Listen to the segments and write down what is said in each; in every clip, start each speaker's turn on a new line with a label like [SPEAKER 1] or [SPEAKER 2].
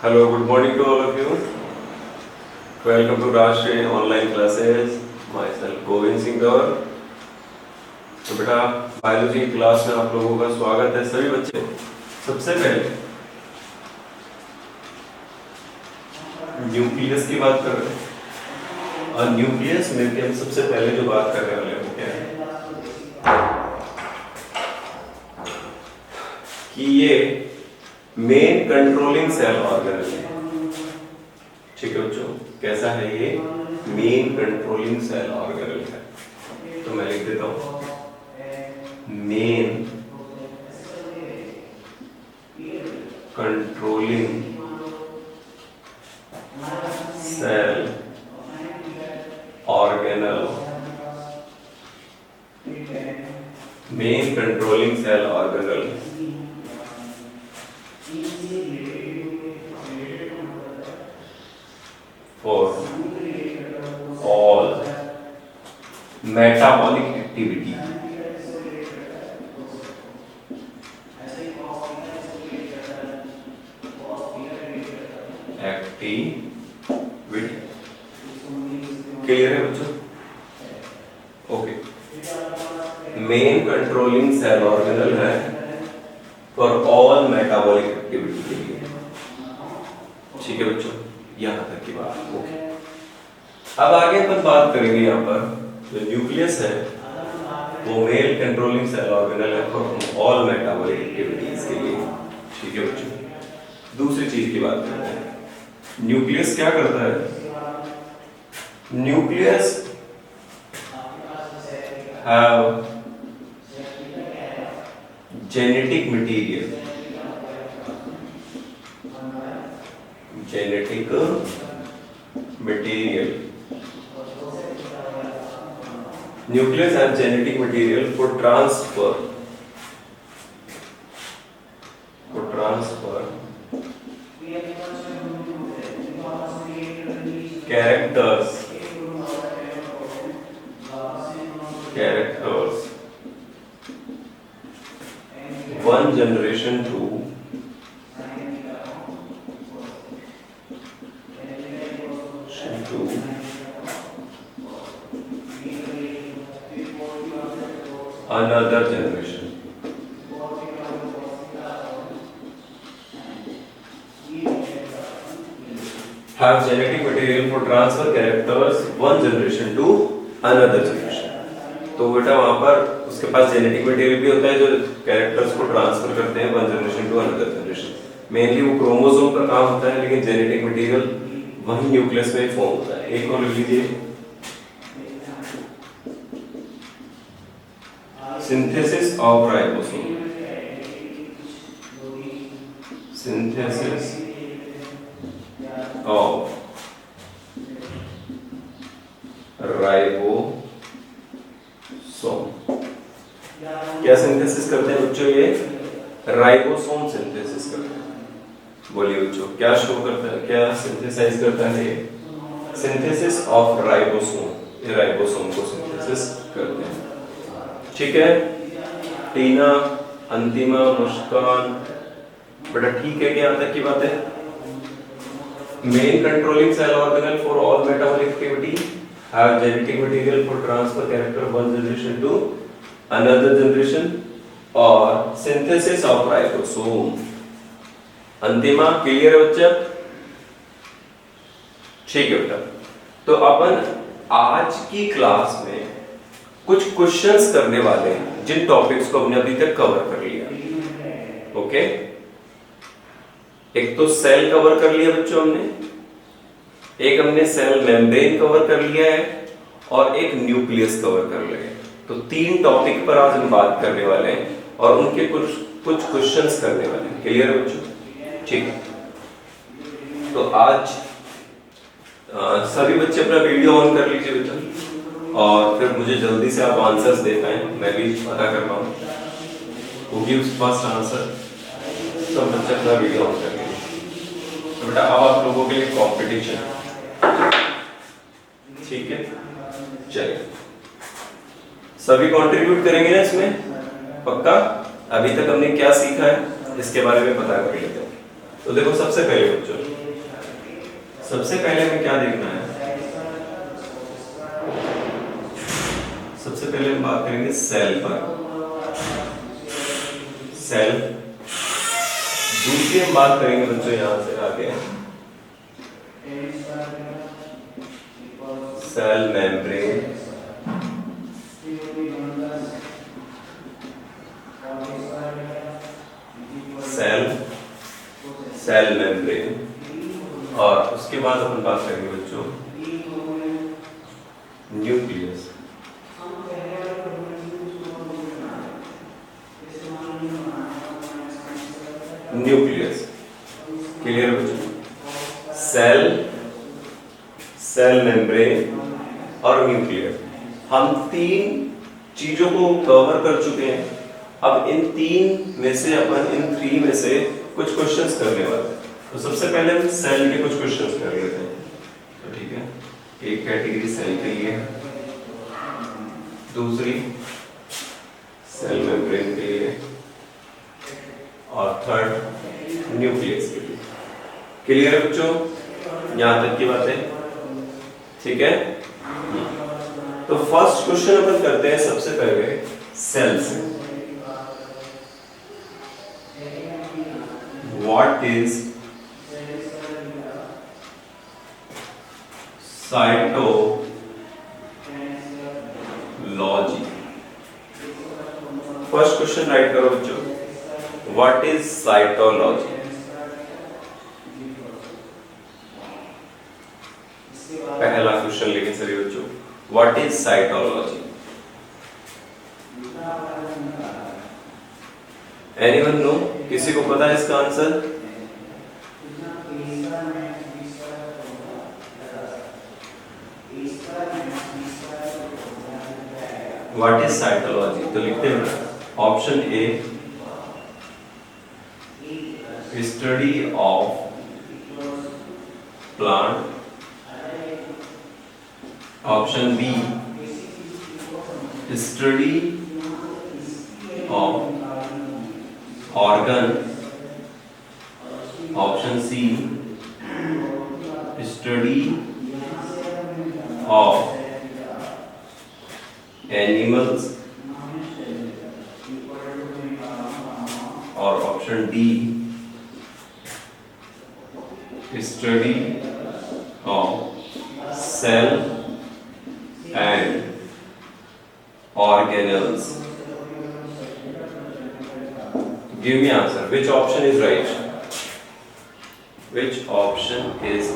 [SPEAKER 1] Hello, good morning to all of you. Welcome to Rashtriya online classes. Myself Govind Singh गौर। तो बेटा biology की class में आप लोगों का स्वागत है सभी बच्चे। सबसे पहले न्यूक्लियस की बात कर रहे हैं और न्यूक्लियस में हम सबसे पहले जो बात करने वाले हैं वो क्या है कि ये मेन कंट्रोलिंग सेल ऑर्गेनल है। ठीक है बच्चों, कैसा है ये? मेन कंट्रोलिंग सेल ऑर्गेनल है। तो मैं लिख देता हूं main controlling cell organelle. Main controlling cell organelle for all metabolic activity. Clear है बच्चों? Okay, main controlling cell organelle है फॉर ऑल मेटाबॉलिक एक्टिविटी के लिए। ठीक है बच्चों, यहाँ तक की बात। ओके, अब आगे अपन बात करेंगे। यहाँ पर जो न्यूक्लियस है वो मेल कंट्रोलिंग सेल ऑर्गेनल है फॉर ऑल मेटाबॉलिक एक्टिविटीज के लिए। ठीक है बच्चों, दूसरी चीज की बात करते हैं। न्यूक्लियस क्या करता है? Nucleus have genetic material. Genetic material. Nucleus have genetic material for transfer characters one generation to another generation. Have genetic material for transfer characters one generation to another generation. तो बेटा वहां पर उसके पास जेनेटिक मटेरियल भी होता है जो characters को ट्रांसफर करते हैं one generation to another generation. Mainly वो क्रोमोसोम का काम होता है, लेकिन जेनेटिक मटेरियल वही न्यूक्लियस में फॉर्म होता है। एक और लिख लीजिए, synthesis of ribosome. Synthesis of ribosome. क्या सिंथेसिस करते हैं बच्चों? ये राइबोसोम सिंथेसिस करते हैं। बोलिए बच्चों, क्या शो करता है, क्या सिंथेसाइज करता है? ये सिंथेसिस ऑफ राइबोसोम, ये राइबोसोम को सिंथेसिस करते हैं। ठीक है टीना, अंतिमा, मुस्कान, बेटा ठीक है? क्या यहाँ तक की बात है? Main controlling cell organelle for all metabolic activity have genetic material for transfer character one generation to another generation और synthesis of ribosome. Antima clear है बच्चा? ठीक है बेटा, तो अपन आज की क्लास में कुछ क्वेश्चंस करने वाले हैं जिन टॉपिक्स को हमने अभी तक कवर कर लिया। ओके, एक तो सेल कवर कर लिया बच्चों हमने, एक हमने सेल मेम्ब्रेन कवर कर लिया है और एक न्यूक्लियस कवर कर लिया है। तो तीन टॉपिक पर आज हम बात करने वाले हैं और उनके कुछ क्वेश्चंस करने वाले हैं। क्लियर है बच्चों? ठीक है, तो आज सभी बच्चे अपना वीडियो ऑन कर लीजिए बेटा और फिर मुझे जल्दी से आप आंसर्स दे पाए, मैं भी पता कर पाऊँ who gives first answer। सब बच्चे अपना वीडियो ऑन कर लीजिए। तो बेटा अब आप लोगों के लिए कंपटीशन। ठीक है, चलिए सभी कंट्रीब्यूट करेंगे ना इसमें, पक्का? अभी तक हमने क्या सीखा है इसके बारे में पता कर लेते हैं। तो देखो सबसे पहले बच्चों, सबसे पहले हमें क्या देखना है, सबसे पहले हम बात करेंगे सेल पर, सेल। दूसरी हम बात करेंगे बच्चों यहां से आगे सेल मेम्ब्रेन, सेल मेम्ब्रेन। और उसके बाद अपन बात करेंगे बच्चों न्यूक्लियस। न्यूक्लियस क्लियर बच्चों? सेल मेम्ब्रेन और न्यूक्लियस, हम तीन चीजों को कवर कर चुके हैं। अब इन तीन में से अपन इन थ्री में से कुछ क्वेश्चंस करने वाले हैं। तो सबसे पहले हम सेल के कुछ क्वेश्चंस कर लेते हैं। तो ठीक है, एक कैटेगरी सेल के लिए, दूसरी सेल मेम्ब्रेन के लिए और थर्ड न्यूक्लियस के लिए। क्लियर है बच्चों? यहां तक की बातें ठीक है। तो फर्स्ट क्वेश्चन अपन करते हैं सबसे पहले सेल से। What is cytology? First question write करो बच्चों, व्हाट इज साइटोलॉजी? पहला क्वेश्चन लेके चलिए बच्चों, what is cytology? Anyone know? किसी को पता है इसका आंसर? What is cytology? तो लिखते हैं option A study of plant, option B study of organ, option C study of animals और option D study of cell and organelles. Give me answer. Which option is right? Which option is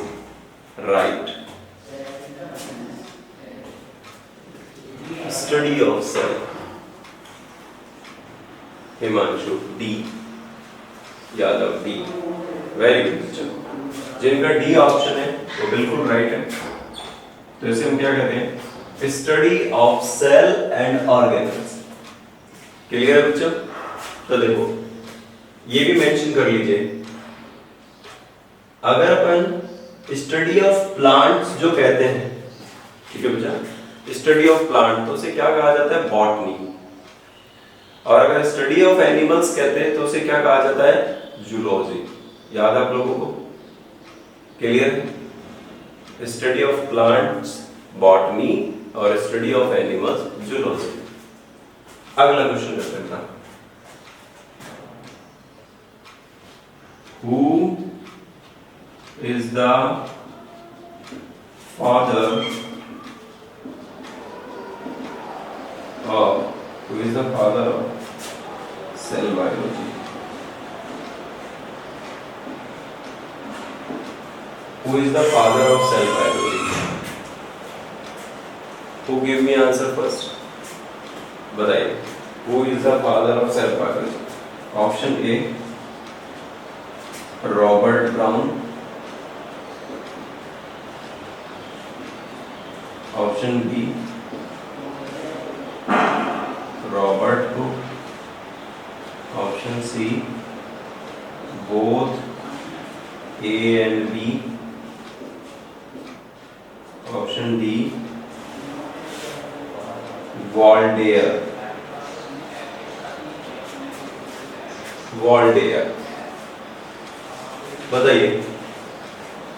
[SPEAKER 1] right? Study of cell. Himanshu D. Yadav D. Very good. जिनका D option है वो बिल्कुल right है। तो इसे हम क्या कहते हैं? Study of cell and organelles. Clear है बच्चों? तो देखो ये भी मेंशन कर लीजिए, अगर अपन स्टडी ऑफ प्लांट्स जो कहते हैं, ठीक है बच्चा, स्टडी ऑफ प्लांट तो उसे क्या कहा जाता है? बॉटनी। और अगर स्टडी ऑफ एनिमल्स कहते हैं तो उसे क्या कहा जाता है? जूलॉजी। याद आप लोगों को? Clear? Study of plants botany और स्टडी ऑफ एनिमल्स जूलॉजी। अगला क्वेश्चन करते हैं, who is the father of cell biology? Who is the father of cell biology? Who give me answer first? बताइए, who is the father of cell biology? Option A Robert Brown, option B Robert Hooke, option C both A and B, option D Waldeyer. बताइए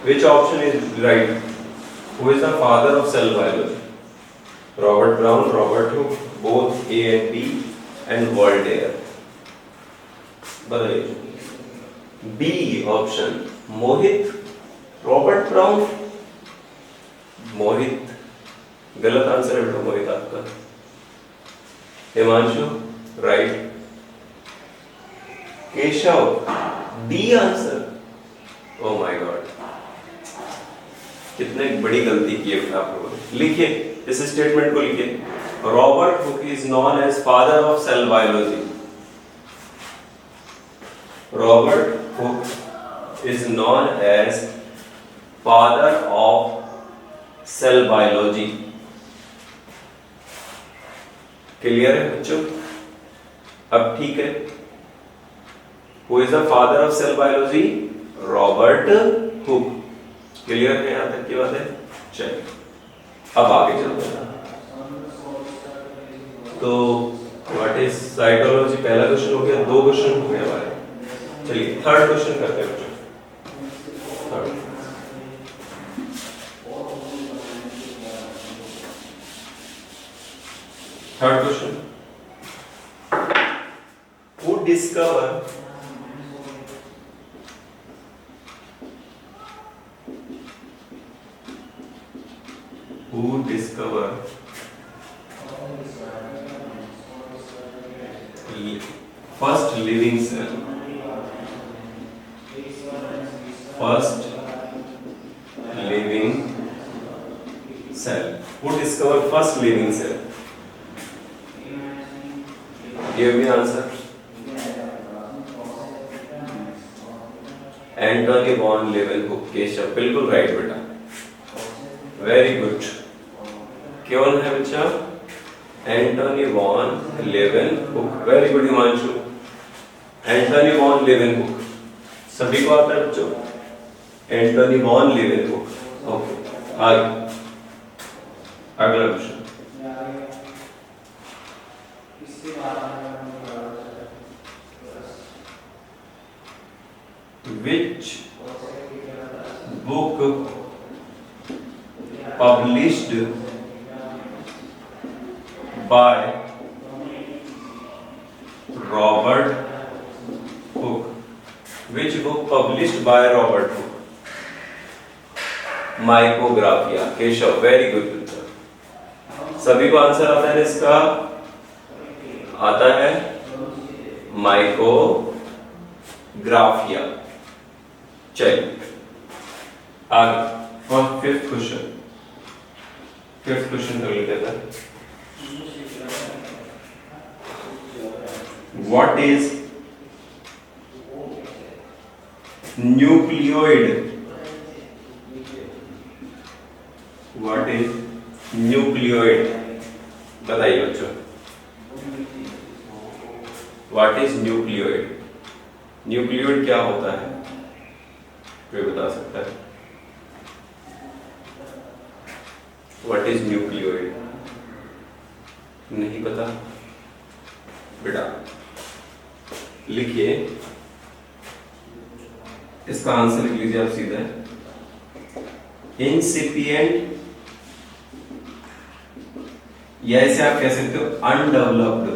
[SPEAKER 1] which option is right? Who is the father of cell biology? Robert Brown, Robert Hooke, both A and B, and Voltaire. बताइए B option मोहित, Robert brown, मोहित गलत answer है बेटा, मोहित आपका। Himanshu right, Keshav D answer. Oh my God, कितने बड़ी गलती की है आप लोगों ने। लिखिए इस स्टेटमेंट को, लिखिए Robert Hooke is known as father of cell biology. Robert Hooke is known as father of cell biology. Clear है बच्चों? अब ठीक है, who is the father of cell biology? Robert Hooke. Clear है यहां तक की बात है? चलिए अब आगे चलते हैं। तो व्हाट इज साइटोलॉजी पहला क्वेश्चन हो गया, दो क्वेश्चन हो गए हमारे। चलिए थर्ड क्वेश्चन करते हैं बच्चों। Third question, who discover first living cell? First living cell. Who discovered first living cell? Give me answer. Antonie van Leeuwenhoek. Keshav बिल्कुल राइट बेटा, वेरी गुड। कौन है बच्चा? Antonie van Leeuwenhoek, very good Himanshu. Antonie van Leeuwenhoek सभी को आता है बच्चों, एंटोनी वॉन लेवेनहुक। ओके आगे अगला question, which book published by Robert Hooke? Which book published by Robert Hooke? Micrographia. Keshav very good बच्चा, सभी को आंसर आता है इसका? आता है माइकोग्राफिया। चलिए आगे और फिफ्थ क्वेश्चन कर लेते हैं। What is nucleoid? What is nucleoid? बताइए बच्चों, व्हाट इज न्यूक्लियोइड? न्यूक्लियोइड क्या होता है, कोई बता सकता है? What is nucleoid? नहीं पता बेटा, लिखिए इसका आंसर लिख लीजिए आप सीधा। इंसिपिएंट, या इसे आप कह सकते हो अनडेवलप्ड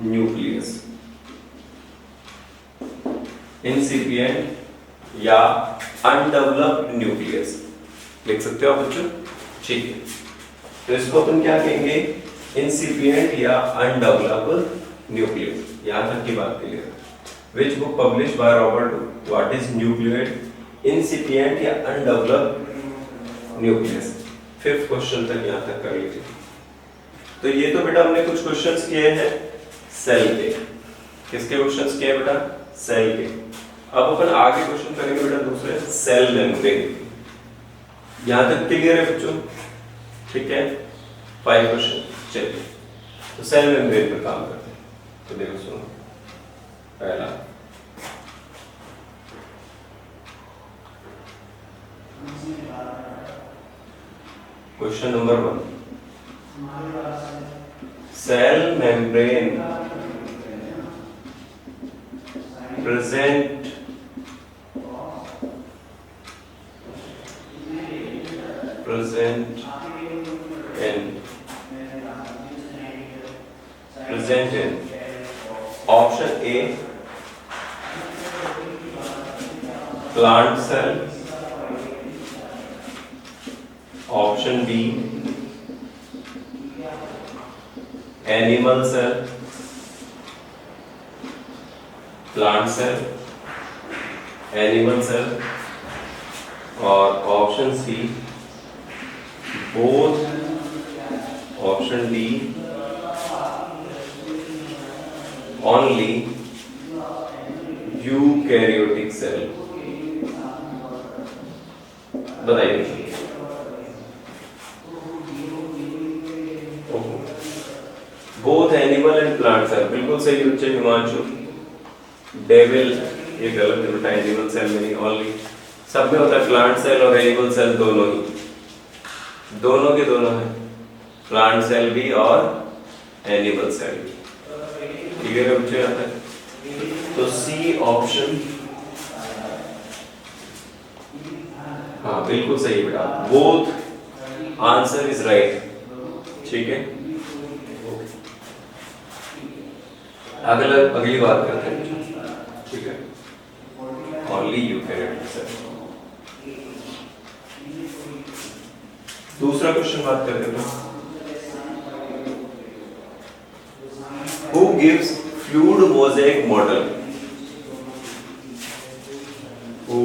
[SPEAKER 1] न्यूक्लियस। इंसिपिएंट या अनडेवलप्ड न्यूक्लियस लिख सकते हो आप बच्चों, ठीक है। तो इसको अपन क्या कहेंगे? इंसिपिएंट या अनडेवलप्ड न्यूक्लियस। यहां तक की बात clear. Which book publish by Robert Hooke? What is nucleoid? Incipient या अनडेवलप्ड न्यूक्लियस। फिफ्थ क्वेश्चन तक यहां तक कर लीजिए। तो ये तो बेटा हमने कुछ क्वेश्चंस किए हैं सेल के। किसके क्वेश्चंस किए बेटा? सेल के। अब अपन आगे क्वेश्चन करेंगे बेटा दूसरे, सेल मेम्ब्रेन। यहां तक क्लियर है बच्चों? ठीक है, 5 क्वेश्चन। चलिए तो सेल मेम्ब्रेन पर काम करते हैं। तो देखो सुनो, पहला question number 1, cell membrane present in option A plant cell, option B animal cell, plant cell, animal cell, और option C both, option D only eukaryotic cell. बताइए। Both animal and plant cell, बिल्कुल सही उत्तर Himanshu. Devil ये गलत है बेटा, animal cell में नहीं, ओनली सब में होता है। प्लांट सेल और एनिमल सेल दोनों ही, दोनों के दोनों है, प्लांट सेल भी और एनिमल सेल भी। ठीक है बच्चे, आता है तो सी ऑप्शन हाँ बिल्कुल सही बेटा, बोथ आंसर इज राइट। ठीक है, अगली बात करते हैं। ठीक है, ओनली यूकैरियोटिक सेल। दूसरा क्वेश्चन बात करते हैं। Who gives fluid mosaic model? Who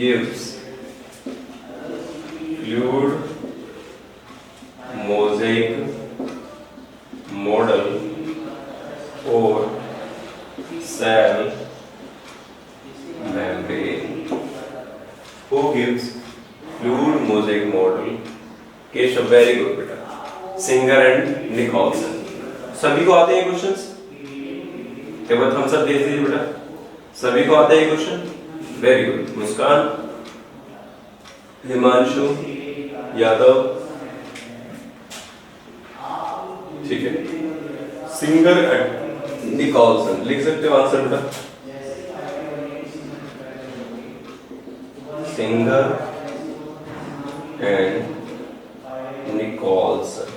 [SPEAKER 1] gives fluid mosaic model for cell membrane? Who gives fluid mosaic model? Keshav, very good बेटा, सिंगर एंड निकोलसन। सभी को आते हैं क्वेश्चंस? एक बार हम सब देख लीजिए बेटा, सभी को आते हैं question? Very good. Muskan, Himanshu, Yadav, ठीक है। सिंगर एंड निकोलसन लिख सकते हो आंसर बेटा? सिंगर एंड निकोलसन,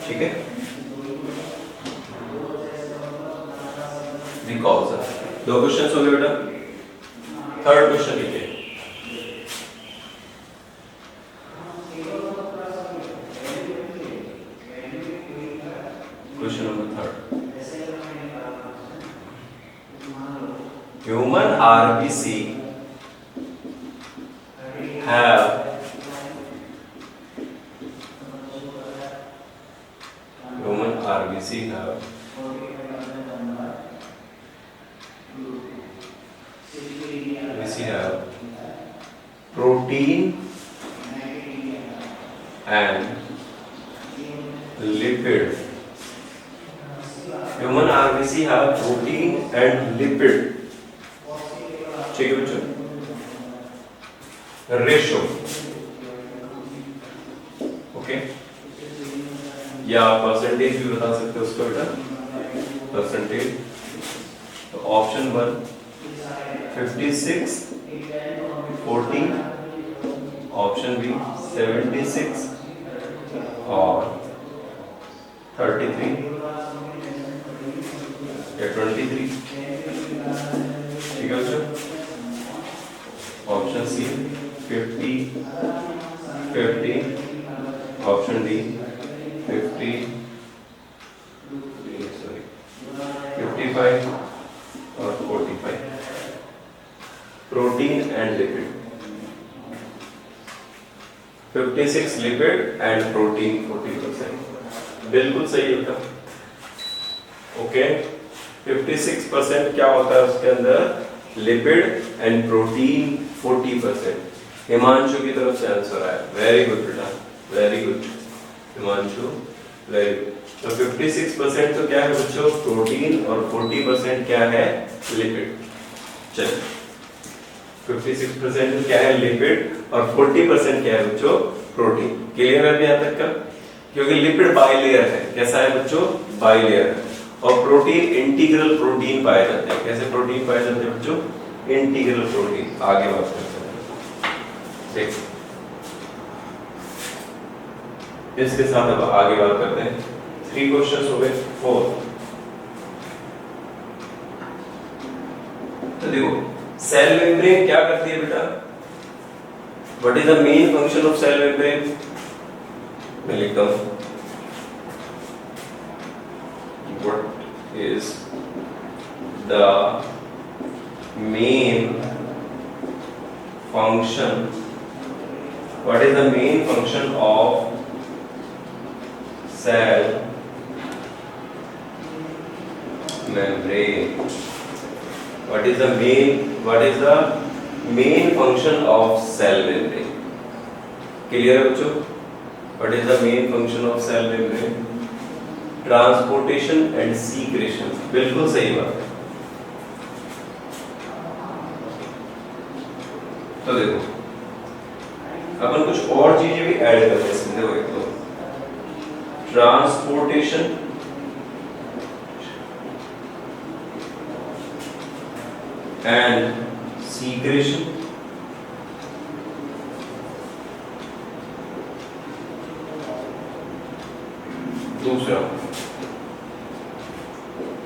[SPEAKER 1] ठीक है। निकोलसन, दो क्वेश्चन हो गए बेटा। थर्ड क्वेश्चन लिखिए। Question number third, human RBC have RBC have protein and lipid. Human RBC have protein and lipid. ठीक है बच्चों, रेशो, ओके, या परसेंटेज भी बता सकते हो उसको बेटा, परसेंटेज। तो ऑप्शन 1 56 40, ऑप्शन बी 76 और 33 या 23, ठीक है बच्चों। ऑप्शन सी 50 50, ऑप्शन डी 55 और 45। Protein and lipid, 56 lipid and protein 40%, बिल्कुल सही होता। ओके, 56% क्या होता है उसके अंदर? Lipid and protein 40%। हिमांशु की तरफ से आंसर आया, वेरी गुड बेटा, very good Himanshu, very good. तो 56% तो क्या है बच्चों? प्रोटीन, और 40% क्या है? लिपिड। चलिए, 56% क्या है? लिपिड, और 40% क्या है बच्चों? प्रोटीन। क्लियर है अभी यहाँ तक का? क्योंकि लिपिड बाइलेयर है। कैसा है बच्चों? बाइलेयर है। और प्रोटीन इंटीग्रल प्रोटीन पाए जाते हैं। कैसे प्रोटीन पाए जाते हैं बच्चों? Integral protein. आगे बात करते हैं, ठीक। इसके साथ अब आगे बात करते हैं। 3 क्वेश्चंस हो गए, 4। तो देखो सेल मेम्ब्रेन क्या करती है बेटा? What is the main function of cell membrane? मैं लिखता हूं, what is the main function, what is the main function of cell membrane? What is the main function of cell membrane? Clear है बच्चों? What is the main function of cell membrane? Transportation and secretion. बिल्कुल सही बात है। तो देखो अपन कुछ और चीजें भी ऐड करते हैं इसमें। देखो एक तो ट्रांसपोर्टेशन एंड सीक्रेशन, दूसरा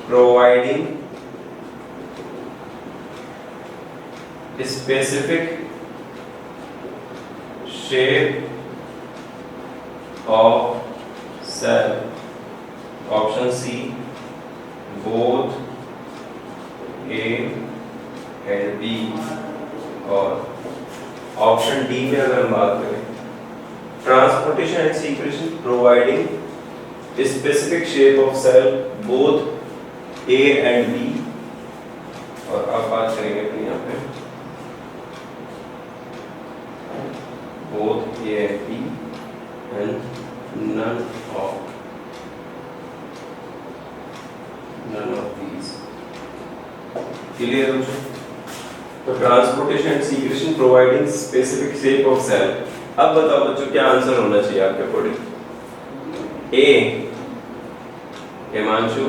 [SPEAKER 1] providing specific shape of cell, option C both A and B, और ऑप्शन डी में अगर हम बात करें transportation and secretion providing specific shape of cell both A and B, और अब बात करेंगे अपनी यहाँ पे both A and B and none of these. Clear हो? तो transportation and secretion providing specific shape of cell. अब बताओ बच्चों क्या आंसर होना चाहिए आपके अकॉर्डिंग? ए। हिमांशु,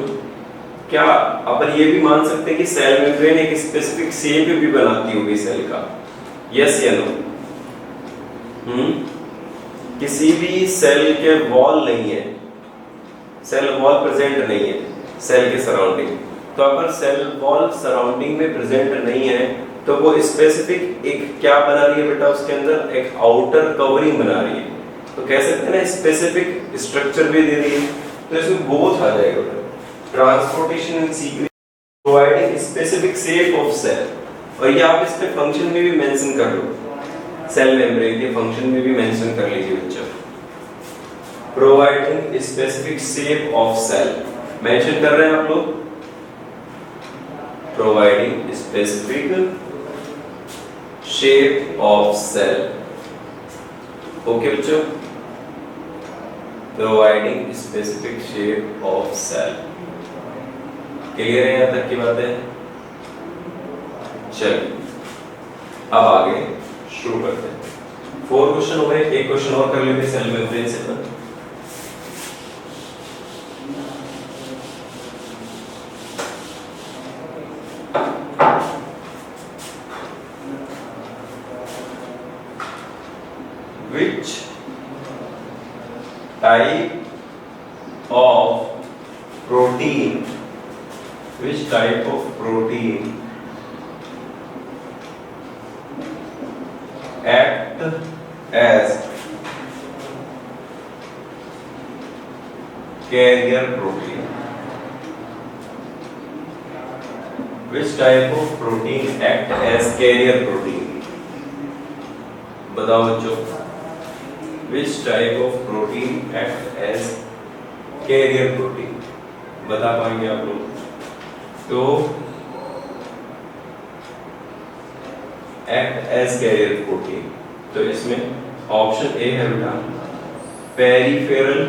[SPEAKER 1] क्या अपन ये भी मान सकते हैं कि सेल मेम्ब्रेन एक स्पेसिफिक शेप भी बनाती होगी सेल का? यस या नो? किसी भी सेल के वॉल नहीं है, सेल वॉल प्रेजेंट नहीं है सेल के सराउंडिंग। तो अगर सेल वॉल सराउंडिंग में प्रेजेंट नहीं है तो वो स्पेसिफिक एक क्या बना रही है बेटा? उसके अंदर एक आउटर कवरिंग बना रही है। तो कह सकते हैं ना स्पेसिफिक स्ट्रक्चर भी दे रही है। तो इसमें बोथ आ जाएगा, transportation and secretion providing specific shape of cell. और ये आप इसके फंक्शन में भी मेंशन कर लो, सेल मेम्ब्रेन के फंक्शन में भी मेंशन कर लीजिए बच्चों। Providing specific shape of cell mention कर रहे हैं आप लोग, providing specific shape of cell. Okay बच्चों, providing specific shape of cell. Clear है यहां तक की बातें? चलिए अब आगे शुरू करते हैं। 4 क्वेश्चन हो गए, एक क्वेश्चन और कर लेते हैं सेल मेम्ब्रेन से। Which type of protein act as carrier protein? Which type of protein act as carrier protein? बताओ बच्चों, which type of protein act as carrier protein? बता पाएंगे आप लोग? तो act as carrier protein, तो इसमें ऑप्शन ए है बेटा peripheral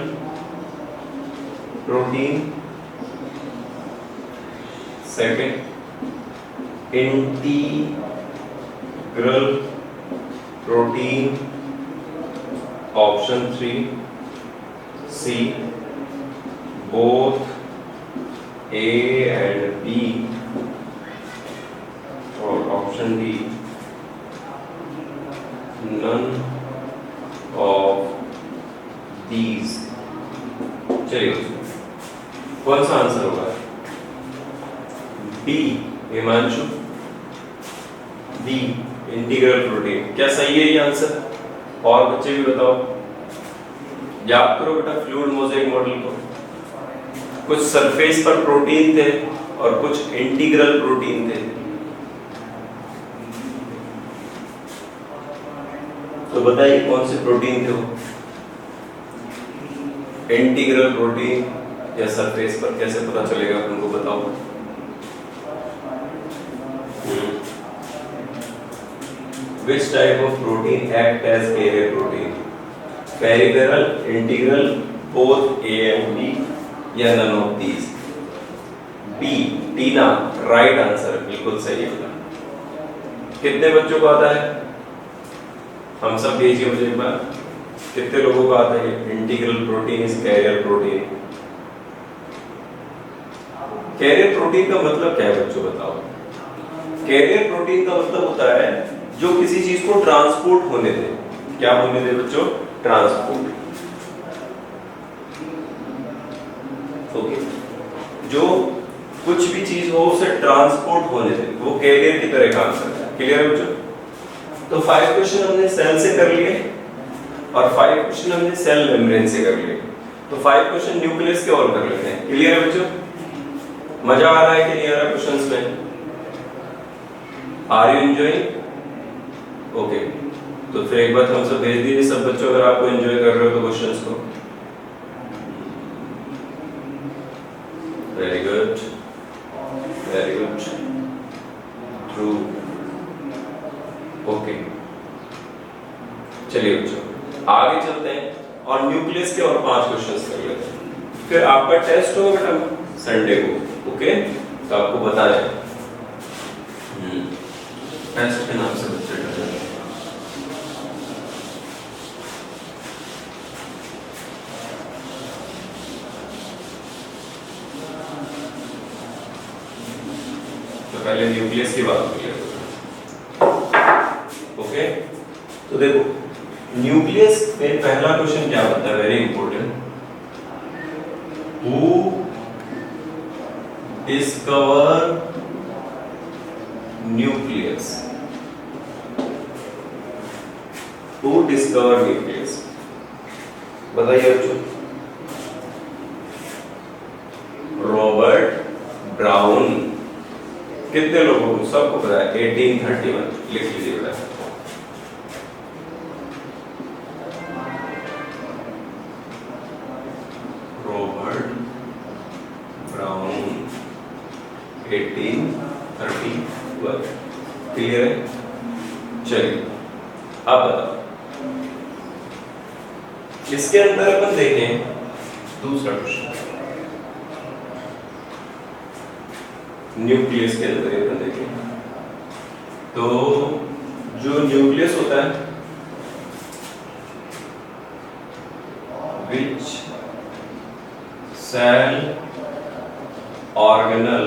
[SPEAKER 1] protein, second integral protein, option 3 C both A and B और option D none of these। चलिए कौन सा आंसर होगा? B Himanshu, B integral protein. क्या सही है ये आंसर? और बच्चे भी बताओ। याद करो बेटा फ्लूइड मोज़ेक मॉडल को। कुछ सरफेस पर प्रोटीन थे और कुछ इंटीग्रल प्रोटीन थे। तो बताइए कौन से प्रोटीन थे वो? इंटीग्रल प्रोटीन या सरफेस पर? कैसे पता चलेगा तुमको? बताओ। Which type of protein act as carrier protein? Peripheral, integral, both A and B, या none of these? B, Tina right answer, बिल्कुल सही है। कितने बच्चों को आता है? हम सब भेजिए मुझे एक बार। कितने लोगों को आता है integral protein is carrier protein? Carrier protein का मतलब क्या है बच्चों, बताओ। कैरियर प्रोटीन का मतलब होता है जो किसी चीज को ट्रांसपोर्ट होने दे। क्या होने दे बच्चों? ट्रांसपोर्ट। ओके, जो कुछ भी चीज हो उसे ट्रांसपोर्ट होने दे, वो कैरियर की तरह काम करता है। क्लियर है बच्चों? तो 5 क्वेश्चन हमने सेल से कर लिए और 5 क्वेश्चन हमने सेल मेम्ब्रेन से कर लिए। तो 5 क्वेश्चन न्यूक्लियस के और कर लेते हैं। क्लियर है बच्चों? मजा आ रहा है कि नहीं आ रहा क्वेश्चंस में? Are you enjoying? ओके, तो फिर एक बार हम सब भेज दीजिए सब बच्चों, अगर आपको एंजॉय कर रहे हो तो क्वेश्चंस को। Very good, very good, true. Okay, चलिए बच्चों आगे चलते हैं और न्यूक्लियस के और 5 क्वेश्चंस कर लेते हैं। फिर आपका टेस्ट होगा बेटा संडे को। ओके, तो आपको बताना है टेस्ट के नाम से बच्चे डरे। तो पहले न्यूक्लियस की बात कर लेते हैं। ओके, तो देखो न्यूक्लियस में पहला क्वेश्चन क्या बनता है, very important. Who discover nucleus? Who discover nucleus? बताइए बच्चों। Robert brown. कितने लोगों को? सबको पता है 1831। लिख लीजिए बेटा। Robert brown 1831। क्लियर है? चलिए अब बताओ, इसके अंदर अपन देखें दूसरा क्वेश्चन। न्यूक्लियस के अंदर अपन देखें तो जो न्यूक्लियस होता है, which cell organelle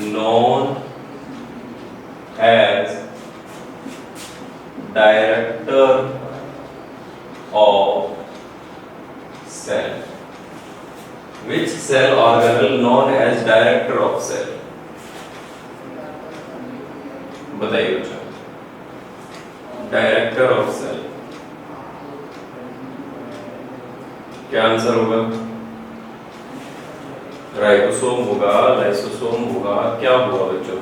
[SPEAKER 1] known as director of cell? Which cell organelle known as director of cell? बताइए बच्चों। डायरेक्टर ऑफ सेल क्या आंसर होगा? राइबोसोम होगा, लाइसोसोम होगा, क्या होगा बच्चों?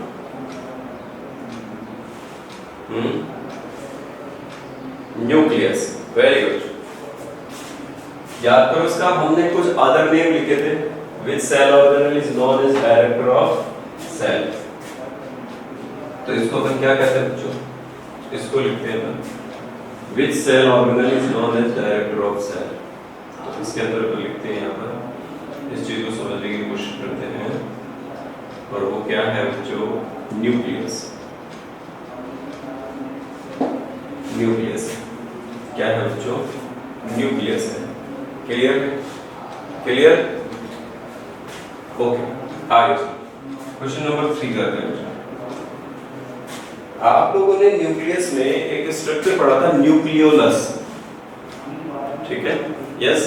[SPEAKER 1] न्यूक्लियस। वेरी गुड, याद करो इसका हमने कुछ अदर नेम लिखे थे। Which cell organelle is known as director of cell. तो इसको अपन क्या कहते हैं बच्चों? इसको लिखते हैं which cell organelle is known as director of cell. तो इसके अंदर अपन लिखते हैं यहाँ पर, इस चीज को समझने की कोशिश करते हैं, और वो क्या है बच्चों? न्यूक्लियस। न्यूक्लियस क्या है बच्चों? न्यूक्लियस है। क्लियर? क्लियर? ओके, आगे क्वेश्चन नंबर 3 करते हैं। आप लोगों ने न्यूक्लियस में एक स्ट्रक्चर पढ़ा था, न्यूक्लियोलस, ठीक है? यस।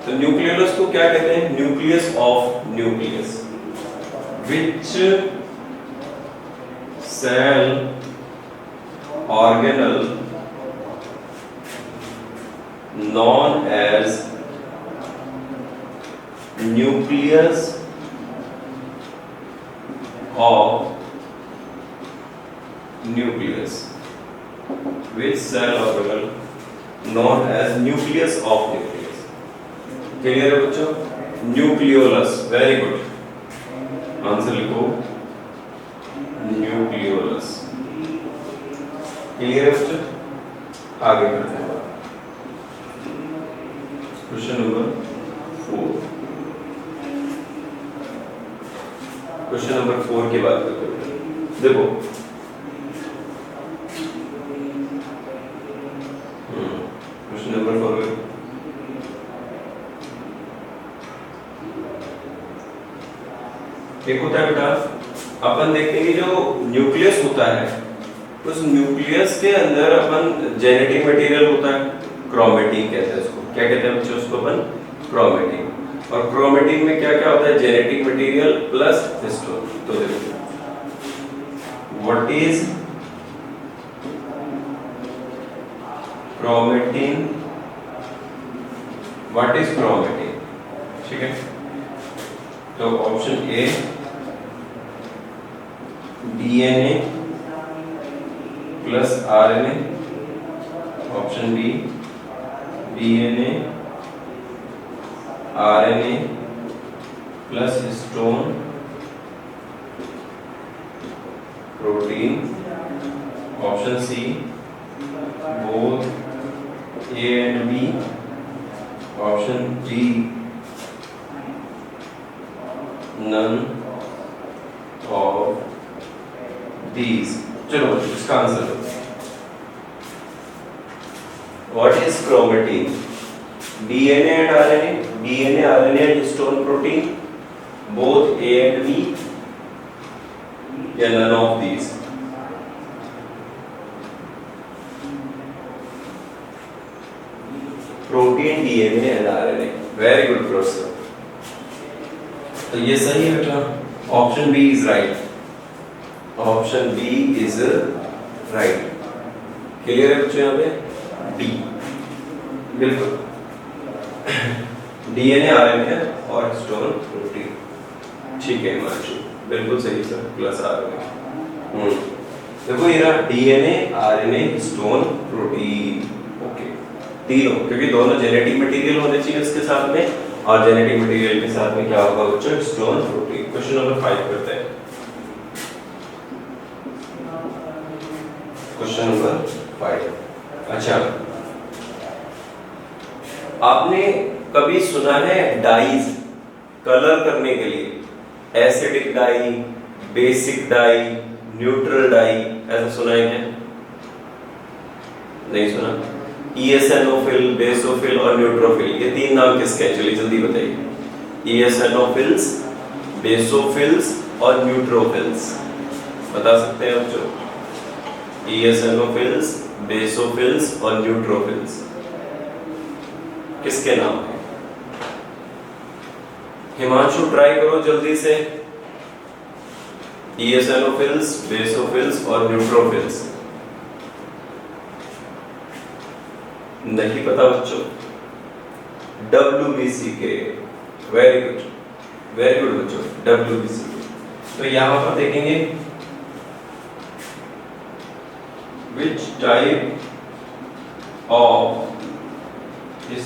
[SPEAKER 1] तो न्यूक्लियोलस को क्या कहते हैं? Nucleus of nucleus. Which cell organelle known as nucleus of nucleus. Which cell organelle known as nucleus of nucleus? Clear है बच्चों? न्यूक्लियोलस, वेरी गुड, आंसर लिखो न्यूक्लियोलस। क्लियर है बच्चों? आगे बढ़ते हैं। Question number 4। क्वेश्चन नंबर 4 की बात करते हैं। देखो क्वेश्चन नंबर 4 में एक होता है बेटा, अपन देखेंगे जो न्यूक्लियस होता है, उस न्यूक्लियस के अंदर अपन जेनेटिक मटेरियल होता है, क्रोमेटिन कहते हैं उसको। क्या कहते हैं बच्चों उसको? अपन क्रोमेटिन। और क्रोमेटिन में क्या क्या होता है? Genetic material plus histone. तो देखो what is chromatin, what is chromatin, ठीक है? तो option A DNA plus RNA, option B DNA RNA plus histone protein, option C both A and B, option D none of these. चलो इसका answer, what is chromatin? DNA and RNA, DNA, RNA and histone protein, both A and B, या none of these? Protein, DNA and RNA, very good professor। तो ये सही है बेटा, option B is right, option B is right. Clear है बच्चों? यहाँ पे डी बिल्कुल, डीएनए आरएनए और हिस्टोन प्रोटीन, ठीक है हिमांशु, बिल्कुल सही सर, प्लस आरएनए। देखो ये रहा DNA RNA histone protein, okay, तीनों, क्योंकि दोनों जेनेटिक मटेरियल होने चाहिए इसके साथ में, और जेनेटिक मटेरियल के साथ में क्या होगा बच्चों? Histone protein. क्वेश्चन नंबर 5 करते हैं। क्वेश्चन नंबर 5, अच्छा, आपने कभी सुना है डाइज कलर करने के लिए? Acidic dye, basic dye, neutral dye, ऐसा सुना है क्या? नहीं सुना? ईएसएनओफिल, बेसोफिल और न्यूट्रोफिल, ये तीन नाम किसके हैं? चलिए जल्दी बताइए। ईएसएनओफिल्स, बेसोफिल्स और न्यूट्रोफिल्स, बता सकते हैं बच्चों? ईएसएनओफिल्स, बेसोफिल्स और न्यूट्रोफिल्स किसके नाम है? हिमांशु ट्राई करो जल्दी से। ईएसएनओफिल्स, बेसोफिल्स और न्यूट्रोफिल्स। नहीं पता बच्चों? WBCK, very good, very good बच्चों, WBCK। तो यहां पर देखेंगे which type of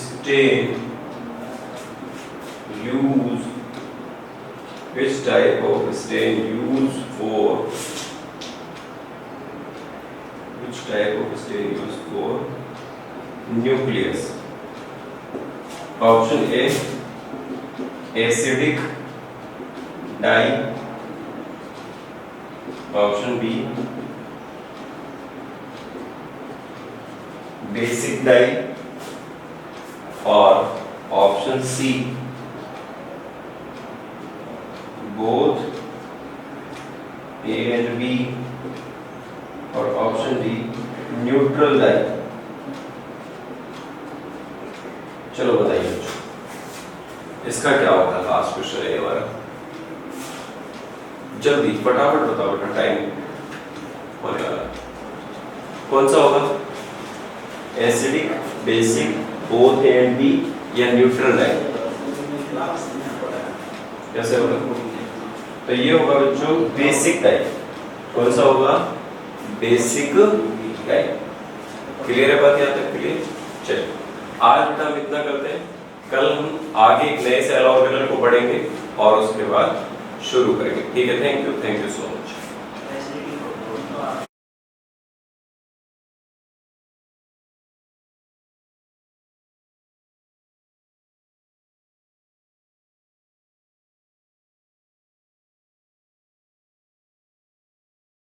[SPEAKER 1] stain used, which type of stain used for, which type of stain used for nucleus? Option A acidic dye, option B basic dye, और option C both A and B, और option D neutral dye. चलो बताइए बच्चों इसका क्या होगा, last question है ये हमारा, जल्दी फटाफट बताओ बेटा, टाइम होने वाला। कौन सा होगा, acidic, basic, both A and B, या न्यूट्रल डाई? कैसे होगा? तो ये होगा बच्चों बेसिक डाई। कौन सा होगा, बेसिक डाई। क्लियर है बात यहाँ तक? क्लियर। चलिए आज बेटा हम इतना करते हैं, कल हम आगे एक नए सेल ऑर्गेनल को पढ़ेंगे और उसके बाद शुरू करेंगे। ठीक है, थैंक यू सो मच।